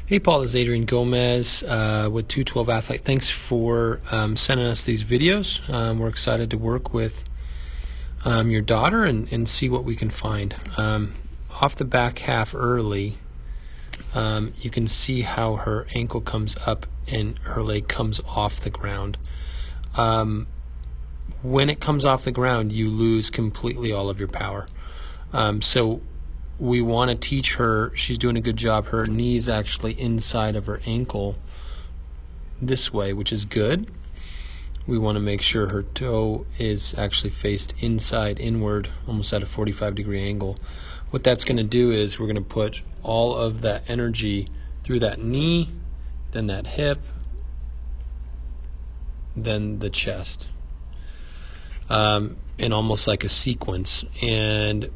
Hey Paul, this is Adrian Gomez with 212 Athlete. Thanks for sending us these videos. We're excited to work with your daughter and see what we can find. Off the back half early, you can see how her ankle comes up and her leg comes off the ground. When it comes off the ground, you lose completely all of your power. So we want to teach her, she's doing a good job, her knee's actually inside of her ankle this way, which is good. We want to make sure her toe is actually faced inside, inward, almost at a 45-degree angle. What that's going to do is we're going to put all of that energy through that knee, then that hip, then the chest, in almost like a sequence. And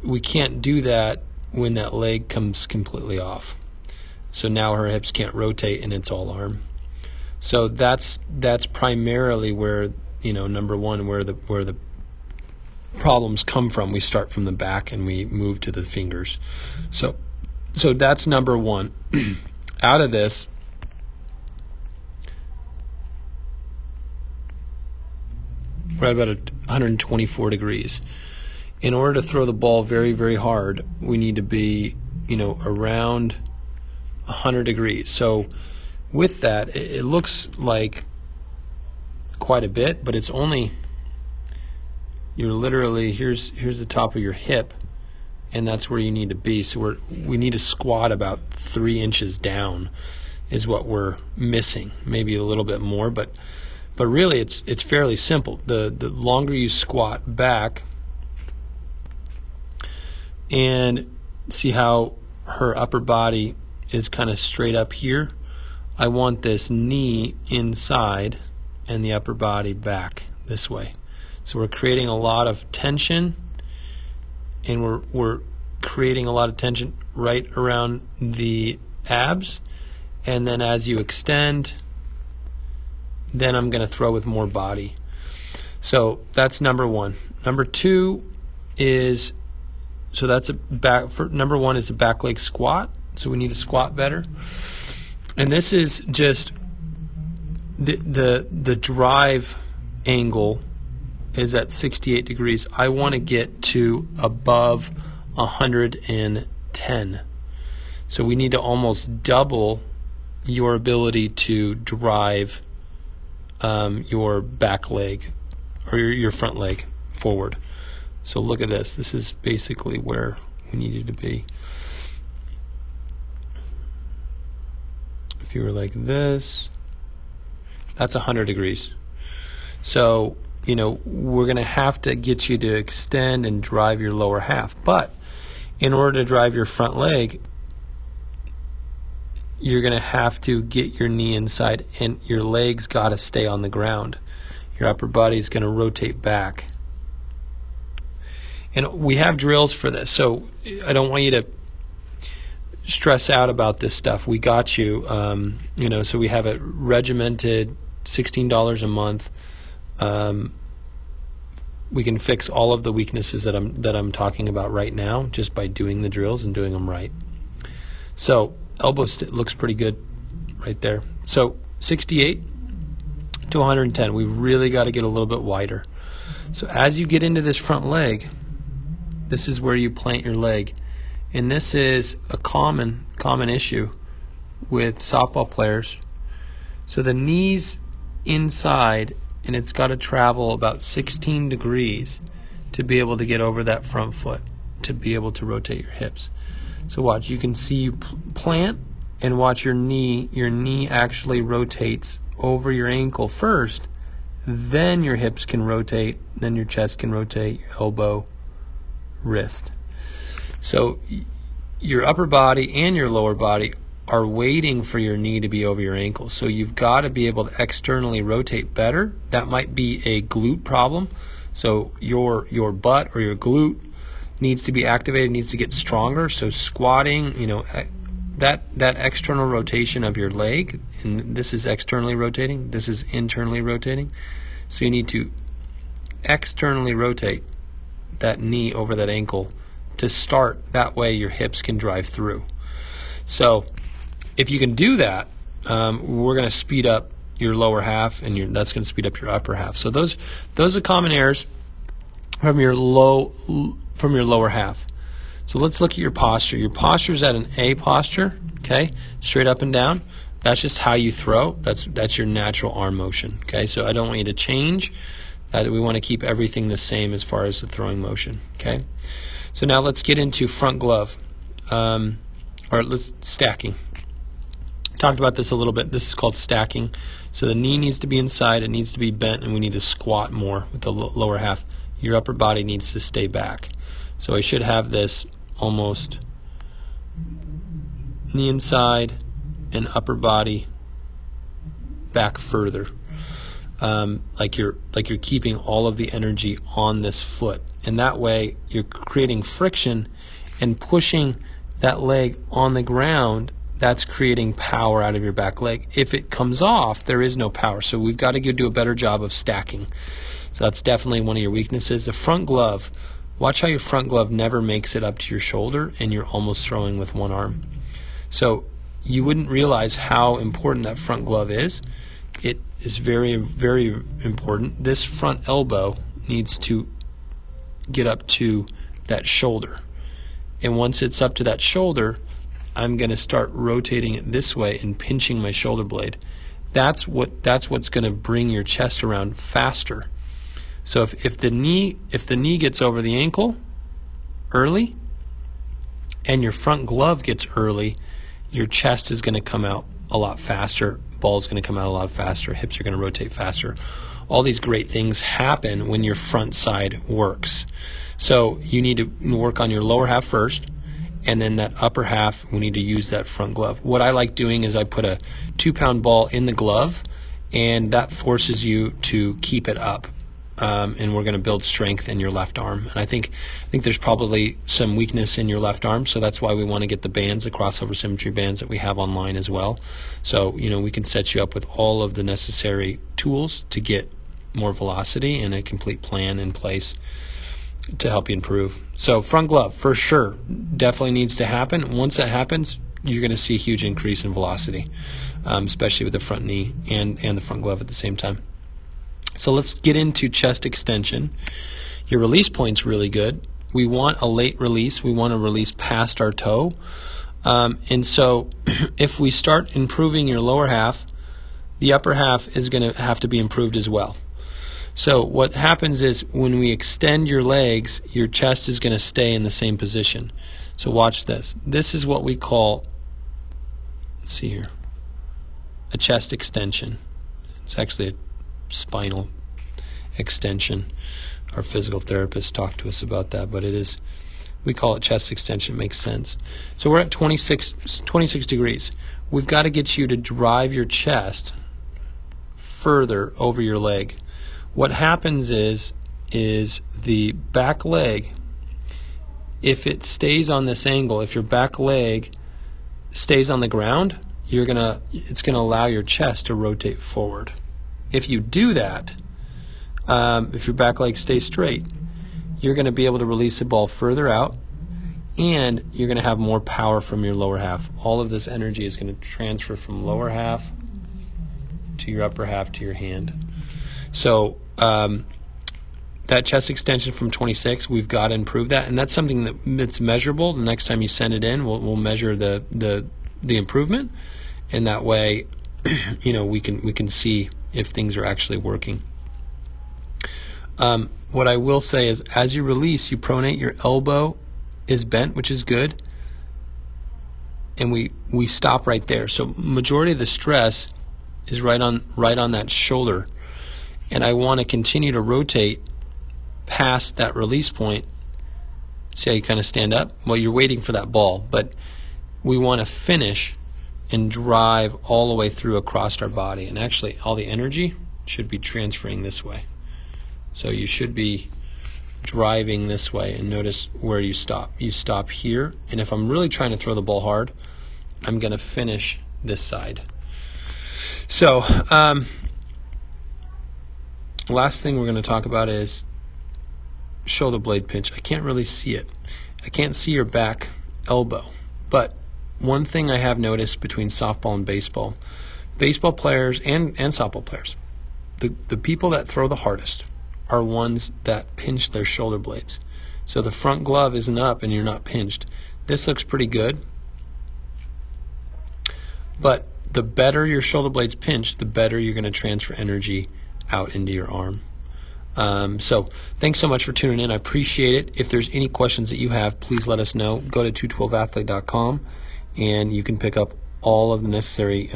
we can't do that when that leg comes completely off. So now her hips can't rotate and it's all arm. So that's primarily where, number one, where the problems come from. We start from the back and we move to the fingers. So that's number one. Out of this, we're at about 124 degrees. In order to throw the ball very, very hard, we need to be, around 100 degrees. So with that, it looks like quite a bit, but it's only, you're literally, here's the top of your hip, and that's where you need to be. So we need to squat about 3 inches down is what we're missing, maybe a little bit more, but really it's fairly simple. The longer you squat back, and see how her upper body is kind of straight up here. I want this knee inside and the upper body back this way. So we're creating a lot of tension, and we're creating a lot of tension right around the abs. And then as you extend, then I'm going to throw with more body. So that's number one. Number two is, so that's a back. Number one is a back leg squat. So we need to squat better. And this is just the drive angle is at 68 degrees. I want to get to above 110. So we need to almost double your ability to drive your back leg or your front leg forward. So look at this. This is basically where we needed to be. If you were like this, that's 100 degrees. So, we're going to have to get you to extend and drive your lower half. But in order to drive your front leg, you're going to have to get your knee inside, and your legs got to stay on the ground. Your upper body is going to rotate back. And we have drills for this, so I don't want you to stress out about this stuff. We got you, so we have it regimented, $16 a month. We can fix all of the weaknesses that I'm talking about right now just by doing the drills and doing them right. So elbow looks pretty good right there. So 68 to 110. We really got to get a little bit wider. So as you get into this front leg, this is where you plant your leg. And this is a common issue with softball players. So the knee's inside, and it's got to travel about 16 degrees to be able to get over that front foot, to be able to rotate your hips. So watch, you can see you plant, and watch your knee actually rotates over your ankle first, then your hips can rotate, then your chest can rotate, your elbow, wrist. So your upper body and your lower body are waiting for your knee to be over your ankle. So you've got to be able to externally rotate better. That might be a glute problem. So your butt or your glute needs to be activated, needs to get stronger. So squatting, that external rotation of your leg, and this is externally rotating, this is internally rotating. So you need to externally rotate that knee over that ankle to start. That way your hips can drive through. So if you can do that, we're going to speed up your lower half, and that's going to speed up your upper half. So those are common errors from your lower half. So let's look at your posture. Your posture is at an A posture, okay, straight up and down. That's just how you throw. That's your natural arm motion, okay. So I don't want you to change that. We want to keep everything the same as far as the throwing motion, okay. So now let's get into front glove, or let's stacking. Talked about this a little bit. This is called stacking. So the knee needs to be inside, it needs to be bent, and we need to squat more with the lower half. Your upper body needs to stay back. So I should have this almost knee inside and upper body back further, like you're keeping all of the energy on this foot, and that way you're creating friction and pushing that leg on the ground. That's creating power out of your back leg. If it comes off, there is no power. So we've got to do a better job of stacking. So that's definitely one of your weaknesses. The front glove, watch how your front glove never makes it up to your shoulder, and you're almost throwing with one arm. So you wouldn't realize how important that front glove is. It is very, very important. This front elbow needs to get up to that shoulder. And once it's up to that shoulder, I'm going to start rotating it this way and pinching my shoulder blade. That's what's going to bring your chest around faster. So if the knee gets over the ankle early, and your front glove gets early, your chest is going to come out a lot faster. Ball's going to come out a lot faster. Hips are going to rotate faster. All these great things happen when your front side works. So you need to work on your lower half first, and then that upper half, we need to use that front glove. What I like doing is I put a 2-pound ball in the glove, and that forces you to keep it up. And we're going to build strength in your left arm. And I think there's probably some weakness in your left arm, so that's why we want to get the bands, the crossover symmetry bands that we have online as well. So, we can set you up with all of the necessary tools to get more velocity and a complete plan in place to help you improve. So front glove, for sure, definitely needs to happen. Once that happens, you're going to see a huge increase in velocity, especially with the front knee and the front glove at the same time. So let's get into chest extension. Your release point's really good. We want a late release. We want to release past our toe. And so if we start improving your lower half, the upper half is going to have to be improved as well. So what happens is when we extend your legs, your chest is going to stay in the same position. So watch this. This is what we call, let's see here, a chest extension. It's actually a spinal extension. Our physical therapist talked to us about that, but we call it chest extension. It makes sense. So we're at 26 degrees. We've got to get you to drive your chest further over your leg. What happens is the back leg, if it stays on this angle, if your back leg stays on the ground, it's gonna allow your chest to rotate forward. If you do that, if your back leg stays straight, you're going to be able to release the ball further out, and you're going to have more power from your lower half. All of this energy is going to transfer from lower half to your upper half to your hand. So that chest extension from 26, we've got to improve that, and that's something that's measurable. The next time you send it in, we'll measure the improvement, and that way, we can see if things are actually working. What I will say is, as you release, you pronate, your elbow is bent, which is good, and we stop right there. So majority of the stress is right on that shoulder, and I want to continue to rotate past that release point. See how you kind of stand up? Well, you're waiting for that ball, but we want to finish and drive all the way through across our body, and actually all the energy should be transferring this way. So you should be driving this way, and notice where you stop. You stop here, and if I'm really trying to throw the ball hard, I'm going to finish this side. So last thing we're going to talk about is shoulder blade pinch. I can't really see it. I can't see your back elbow, but one thing I have noticed between softball and baseball players and softball players, the people that throw the hardest are ones that pinch their shoulder blades. So the front glove isn't up and you're not pinched. This looks pretty good, but the better your shoulder blades pinch, the better you're going to transfer energy out into your arm. So thanks so much for tuning in. I appreciate it. If there's any questions that you have, please let us know. Go to 212athlete.com and you can pick up all of the necessary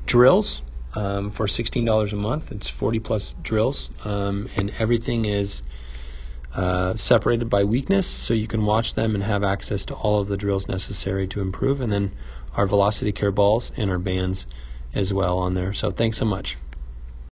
drills for $16 a month. It's 40 plus drills, and everything is separated by weakness, so you can watch them and have access to all of the drills necessary to improve, and then our Velocity Care balls and our bands as well on there. So thanks so much.